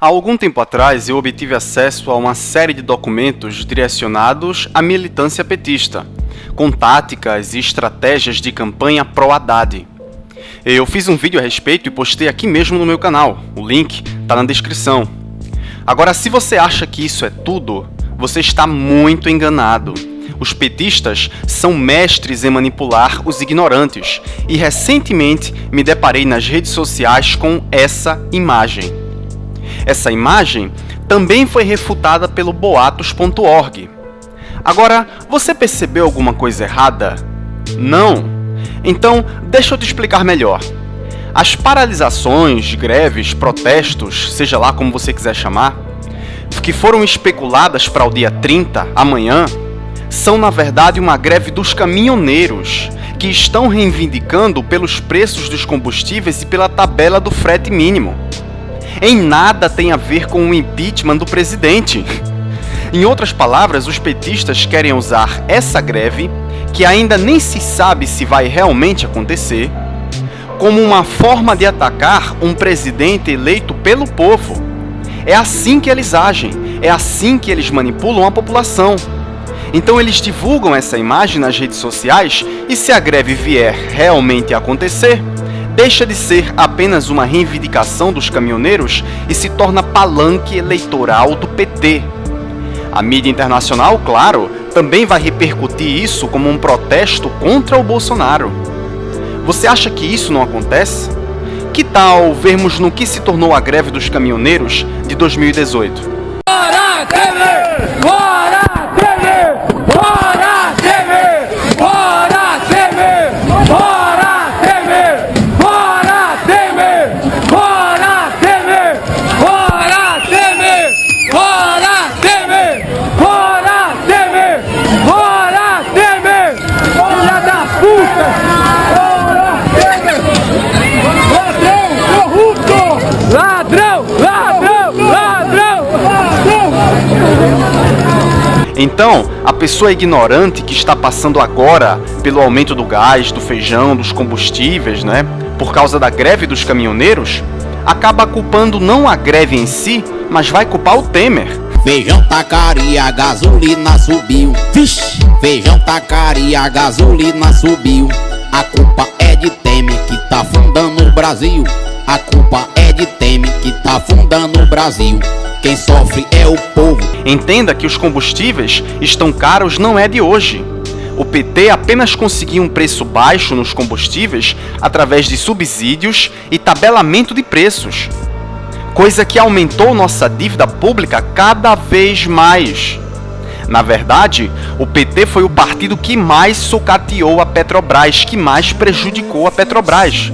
Há algum tempo atrás, eu obtive acesso a uma série de documentos direcionados à militância petista, com táticas e estratégias de campanha pró-Haddad. Eu fiz um vídeo a respeito e postei aqui mesmo no meu canal. O link está na descrição. Agora, se você acha que isso é tudo, você está muito enganado. Os petistas são mestres em manipular os ignorantes e recentemente me deparei nas redes sociais com essa imagem. Essa imagem também foi refutada pelo boatos.org. Agora, você percebeu alguma coisa errada? Não? Então, deixa eu te explicar melhor. As paralisações, greves, protestos, seja lá como você quiser chamar, que foram especuladas para o dia 30, amanhã, são na verdade uma greve dos caminhoneiros, que estão reivindicando pelos preços dos combustíveis e pela tabela do frete mínimo. Em nada tem a ver com o impeachment do presidente. Em outras palavras, os petistas querem usar essa greve, que ainda nem se sabe se vai realmente acontecer, como uma forma de atacar um presidente eleito pelo povo. É assim que eles agem, é assim que eles manipulam a população. Então eles divulgam essa imagem nas redes sociais e se a greve vier realmente a acontecer, deixa de ser apenas uma reivindicação dos caminhoneiros e se torna palanque eleitoral do PT. A mídia internacional, claro, também vai repercutir isso como um protesto contra o Bolsonaro. Você acha que isso não acontece? Que tal vermos no que se tornou a greve dos caminhoneiros de 2018? Bora, Temer! Bora, Temer! Bora, Temer! Bora, Temer! Bora, Temer! Bora, Temer! Bora, Temer! Bora, Temer! Bora, Temer! Bora, Temer! Bora, Temer! Filha da puta! Bora, Temer! Ladrão, corrupto! Ladrão, ladrão, ladrão! Então, a pessoa ignorante que está passando agora pelo aumento do gás, do feijão, dos combustíveis, por causa da greve dos caminhoneiros, acaba culpando não a greve em si, mas vai culpar o Temer. Feijão tá caro e a gasolina subiu. Vixe! Feijão tá caro e a gasolina subiu. A culpa é de Temer que tá afundando o Brasil. A culpa é de Temer que tá afundando o Brasil. Quem sofre é o povo. Entenda que os combustíveis estão caros não é de hoje. O PT apenas conseguiu um preço baixo nos combustíveis através de subsídios e tabelamento de preços, coisa que aumentou nossa dívida pública cada vez mais. Na verdade, o PT foi o partido que mais sucateou a Petrobras, que mais prejudicou a Petrobras.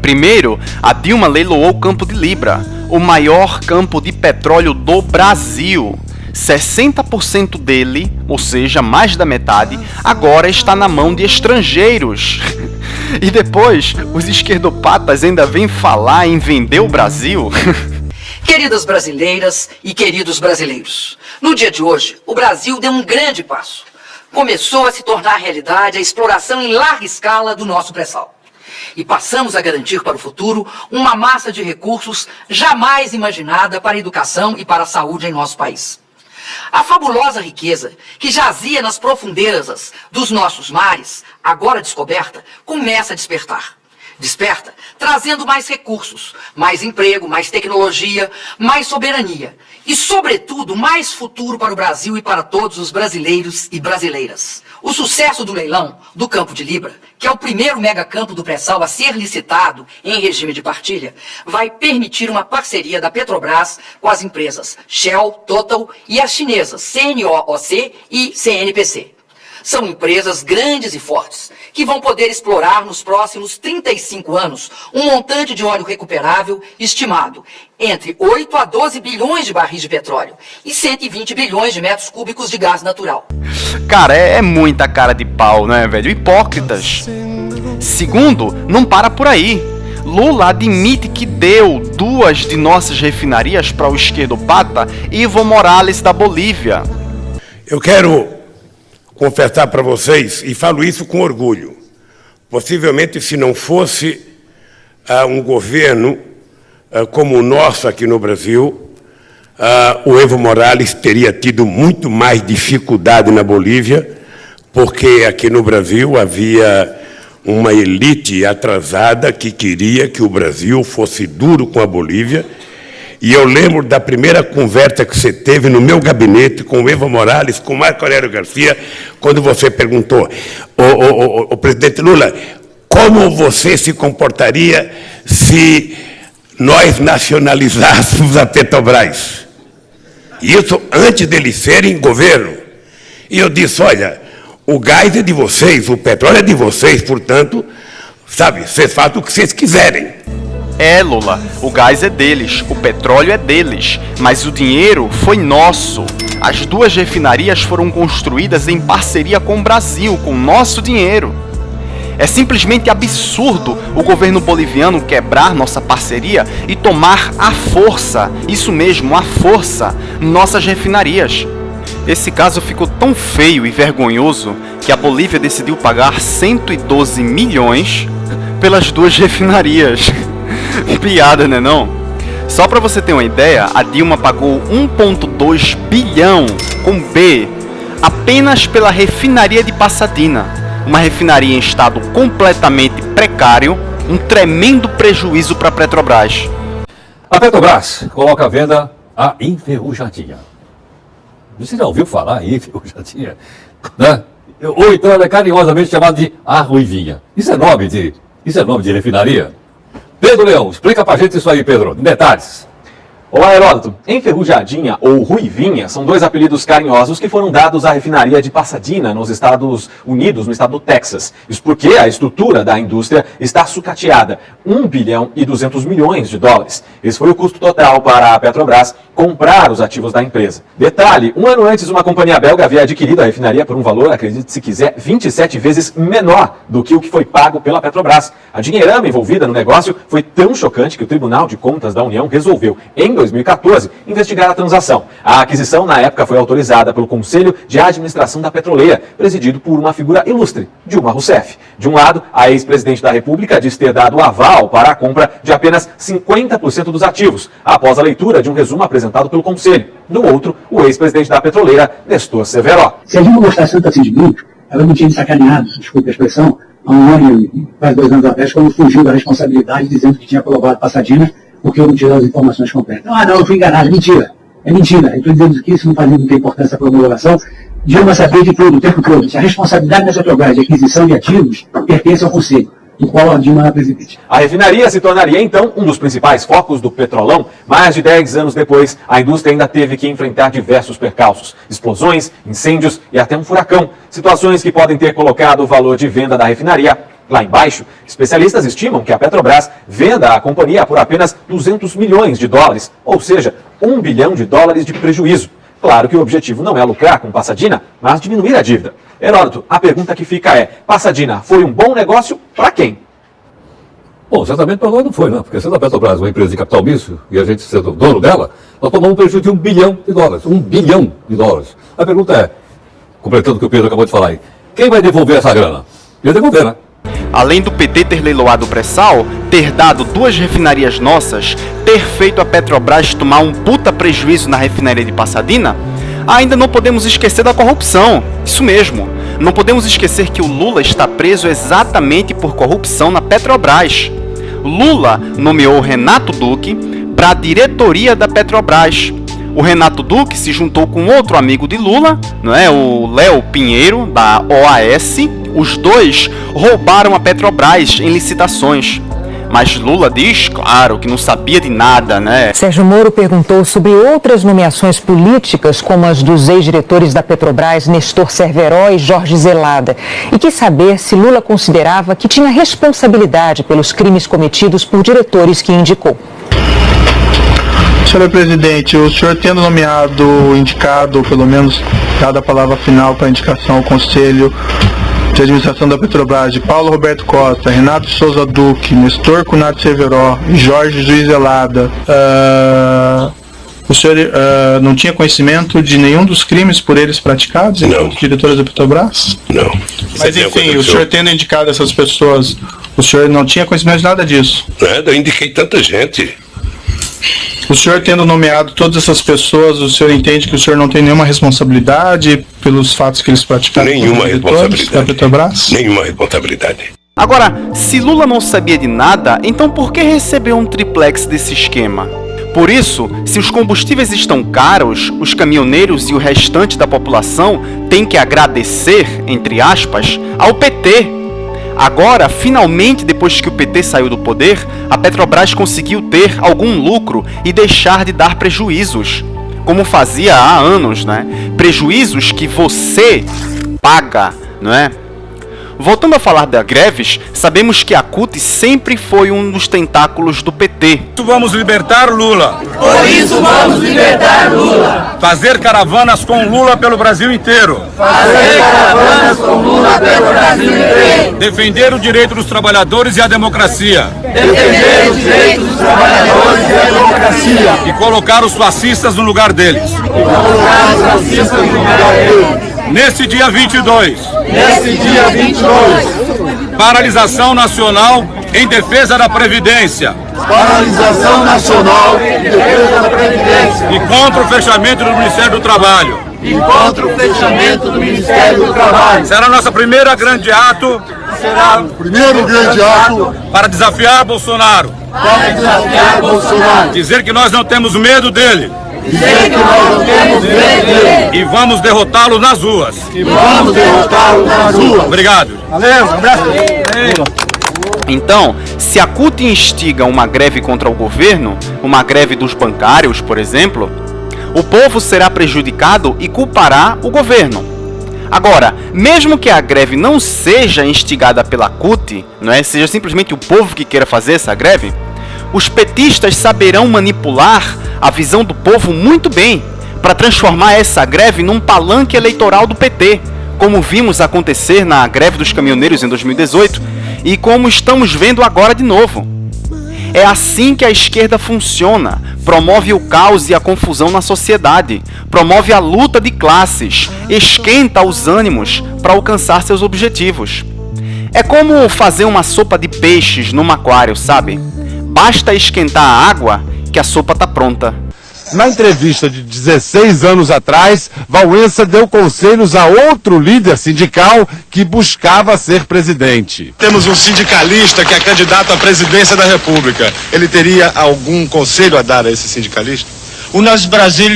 Primeiro, a Dilma leiloou o Campo de Libra, o maior campo de petróleo do Brasil. 60% dele, ou seja, mais da metade, agora está na mão de estrangeiros. E depois, os esquerdopatas ainda vêm falar em vender o Brasil. Queridas brasileiras e queridos brasileiros, no dia de hoje, o Brasil deu um grande passo. Começou a se tornar realidade a exploração em larga escala do nosso pré-sal. E passamos a garantir para o futuro uma massa de recursos jamais imaginada para a educação e para a saúde em nosso país. A fabulosa riqueza que jazia nas profundezas dos nossos mares, agora descoberta, começa a despertar. Desperta, trazendo mais recursos, mais emprego, mais tecnologia, mais soberania e, sobretudo, mais futuro para o Brasil e para todos os brasileiros e brasileiras. O sucesso do leilão do Campo de Libra, que é o primeiro megacampo do pré-sal a ser licitado em regime de partilha, vai permitir uma parceria da Petrobras com as empresas Shell, Total e as chinesas CNOOC e CNPC. São empresas grandes e fortes, que vão poder explorar nos próximos 35 anos um montante de óleo recuperável estimado entre 8 a 12 bilhões de barris de petróleo e 120 bilhões de metros cúbicos de gás natural. Cara, é muita cara de pau, né, velho? Hipócritas. Segundo, não para por aí. Lula admite que deu 2 de nossas refinarias para o esquerdopata Evo Morales da Bolívia. Eu quero confessar para vocês, e falo isso com orgulho, possivelmente se não fosse um governo como o nosso aqui no Brasil, o Evo Morales teria tido muito mais dificuldade na Bolívia, porque aqui no Brasil havia uma elite atrasada que queria que o Brasil fosse duro com a Bolívia. E eu lembro da primeira conversa que você teve no meu gabinete com o Evo Morales, com o Marco Aurélio Garcia, quando você perguntou, o presidente Lula, como você se comportaria se nós nacionalizássemos a Petrobras? Isso antes deles serem governo. E eu disse, olha, o gás é de vocês, o petróleo é de vocês, portanto, sabe, vocês fazem o que vocês quiserem. Lula, o gás é deles, o petróleo é deles, mas o dinheiro foi nosso. As 2 refinarias foram construídas em parceria com o Brasil, com nosso dinheiro. É simplesmente absurdo o governo boliviano quebrar nossa parceria e tomar à força, isso mesmo, à força, nossas refinarias. Esse caso ficou tão feio e vergonhoso que a Bolívia decidiu pagar 112 milhões pelas 2 refinarias. Piada, né não? Só para você ter uma ideia, a Dilma pagou 1,2 bilhão, com B, apenas pela refinaria de Pasadena, uma refinaria em estado completamente precário, um tremendo prejuízo para a Petrobras. A Petrobras coloca à venda a Enferrujadinha. Você já ouviu falar em Enferrujadinha? Né? Ou então ela é carinhosamente chamada de a Ruivinha. Isso é nome de refinaria? Pedro Leão, explica pra gente isso aí, Pedro, em detalhes. Olá, Heródoto. Enferrujadinha ou Ruivinha são 2 apelidos carinhosos que foram dados à refinaria de Pasadena, nos Estados Unidos, no estado do Texas. Isso porque a estrutura da indústria está sucateada, 1 bilhão e 200 milhões de dólares. Esse foi o custo total para a Petrobras comprar os ativos da empresa. Detalhe, 1 ano antes, uma companhia belga havia adquirido a refinaria por um valor, acredite se quiser, 27 vezes menor do que o que foi pago pela Petrobras. A dinheirama envolvida no negócio foi tão chocante que o Tribunal de Contas da União resolveu, em 2014, investigar a transação. A aquisição, na época, foi autorizada pelo Conselho de Administração da Petroleira, presidido por uma figura ilustre, Dilma Rousseff. De um lado, a ex-presidente da República diz ter dado aval para a compra de apenas 50% dos ativos, após a leitura de um resumo apresentado pelo Conselho. Do outro, o ex-presidente da Petroleira, Nestor Severo. Se a Dilma gostasse tanto assim de mim, ela não tinha me sacaneado, desculpe a expressão, há 1 ano e quase 2 anos atrás, quando fugiu da responsabilidade, dizendo que tinha colocado Pasadena porque eu não tirei as informações completas. Não, eu fui enganado. Mentira. É mentira. Eu estou dizendo que isso não faz muita importância para a homologação. Dilma sabia de tudo, o tempo todo. Se a responsabilidade da Petrobras de aquisição de ativos pertence ao Conselho, do qual a Dilma é presidente. A refinaria se tornaria, então, um dos principais focos do petrolão. Mais de 10 anos depois, a indústria ainda teve que enfrentar diversos percalços, explosões, incêndios e até um furacão. Situações que podem ter colocado o valor de venda da refinaria lá embaixo. Especialistas estimam que a Petrobras venda a companhia por apenas 200 milhões de dólares, ou seja, 1 bilhão de dólares de prejuízo. Claro que o objetivo não é lucrar com Pasadena, mas diminuir a dívida. Heródoto, a pergunta que fica é, Pasadena foi um bom negócio para quem? Bom, certamente para nós não foi, né? Porque sendo a Petrobras uma empresa de capital misto e a gente sendo dono dela, nós tomamos um prejuízo de 1 bilhão de dólares. 1 bilhão de dólares. A pergunta é, completando o que o Pedro acabou de falar aí, quem vai devolver essa grana? Ia devolver, né? Além do PT ter leiloado o pré-sal, ter dado 2 refinarias nossas, ter feito a Petrobras tomar um puta prejuízo na refinaria de Pasadena, ainda não podemos esquecer da corrupção. Isso mesmo, não podemos esquecer que o Lula está preso exatamente por corrupção na Petrobras. Lula nomeou Renato Duque para a diretoria da Petrobras. O Renato Duque se juntou com outro amigo de Lula, não é? O Léo Pinheiro, da OAS. Os 2 roubaram a Petrobras em licitações. Mas Lula diz, claro, que não sabia de nada, né? Sérgio Moro perguntou sobre outras nomeações políticas, como as dos ex-diretores da Petrobras, Nestor Cerveró e Jorge Zelada. E quis saber se Lula considerava que tinha responsabilidade pelos crimes cometidos por diretores que indicou. Senhor presidente, o senhor tendo indicado, pelo menos dado a palavra final para a indicação ao Conselho de Administração da Petrobras, de Paulo Roberto Costa, Renato Souza Duque, Nestor Cunhado Cerveró e Jorge Juiz Zelada, o senhor não tinha conhecimento de nenhum dos crimes por eles praticados enquanto diretores da Petrobras? Não. Mas enfim, o senhor tendo indicado essas pessoas, o senhor não tinha conhecimento de nada disso? Nada, eu indiquei tanta gente. O senhor tendo nomeado todas essas pessoas, o senhor entende que o senhor não tem nenhuma responsabilidade pelos fatos que eles praticaram? Nenhuma responsabilidade. Da Petrobras? Nenhuma responsabilidade. Agora, se Lula não sabia de nada, então por que recebeu um triplex desse esquema? Por isso, se os combustíveis estão caros, os caminhoneiros e o restante da população têm que agradecer, entre aspas, ao PT. Agora, finalmente, depois que o PT saiu do poder, a Petrobras conseguiu ter algum lucro e deixar de dar prejuízos, como fazia há anos, né? Prejuízos que você paga, não é? Voltando a falar das greves, sabemos que a CUT sempre foi um dos tentáculos do PT. Vamos libertar Lula. Por isso vamos libertar Lula. Fazer caravanas com Lula pelo Brasil inteiro. Fazer caravanas com Lula pelo Brasil inteiro. Defender o direito dos trabalhadores e a democracia. Defender os direitos dos trabalhadores e a democracia. E colocar os fascistas no lugar deles. Nesse dia 22. Paralisação nacional em defesa da Previdência. Paralisação nacional em defesa da Previdência. E contra o fechamento do Ministério do Trabalho. E contra o fechamento do Ministério do Trabalho. Será nossa primeira grande ato. Será o primeiro grande ato para desafiar Bolsonaro. Para desafiar Bolsonaro. Dizer que nós não temos medo dele. Dizer que nós não temos medo dele. E vamos derrotá-lo nas ruas. E vamos derrotá-lo nas ruas. Obrigado. Valeu, um abraço. Então, se a CUT instiga uma greve contra o governo, uma greve dos bancários, por exemplo, o povo será prejudicado e culpará o governo. Agora, mesmo que a greve não seja instigada pela CUT, não é? Seja simplesmente o povo que queira fazer essa greve, os petistas saberão manipular a visão do povo muito bem para transformar essa greve num palanque eleitoral do PT, como vimos acontecer na greve dos caminhoneiros em 2018 e como estamos vendo agora de novo. É assim que a esquerda funciona, promove o caos e a confusão na sociedade, promove a luta de classes, esquenta os ânimos para alcançar seus objetivos. É como fazer uma sopa de peixes num aquário, sabe? Basta esquentar a água que a sopa está pronta. Na entrevista de 16 anos atrás, Walesa deu conselhos a outro líder sindical que buscava ser presidente. Temos um sindicalista que é candidato à presidência da República. Ele teria algum conselho a dar a esse sindicalista? O nosso Brasil...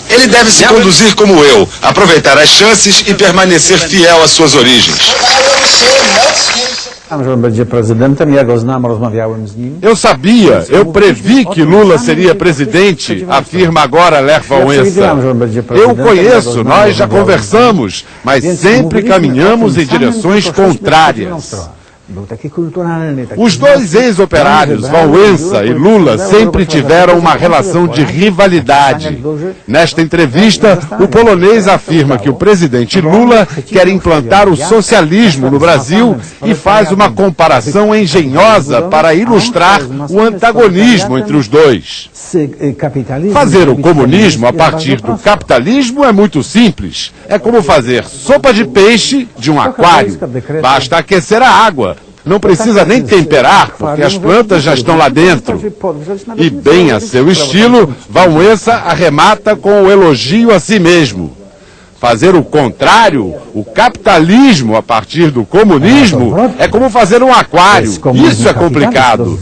Ele deve se conduzir como eu, aproveitar as chances e permanecer fiel às suas origens. Eu sabia, eu previ que Lula seria presidente, afirma agora Lech Wałęsa. Eu o conheço, nós já conversamos, mas sempre caminhamos em direções contrárias. Os dois ex-operários, Wałęsa e Lula, sempre tiveram uma relação de rivalidade. Nesta entrevista, o polonês afirma que o presidente Lula quer implantar o socialismo no Brasil e faz uma comparação engenhosa para ilustrar o antagonismo entre os dois. Fazer o comunismo a partir do capitalismo é muito simples. É como fazer sopa de peixe de um aquário. Basta aquecer a água. Não precisa nem temperar, porque as plantas já estão lá dentro. E bem a seu estilo, Wałęsa arremata com o elogio a si mesmo. Fazer o contrário, o capitalismo a partir do comunismo, é como fazer um aquário. Isso é complicado.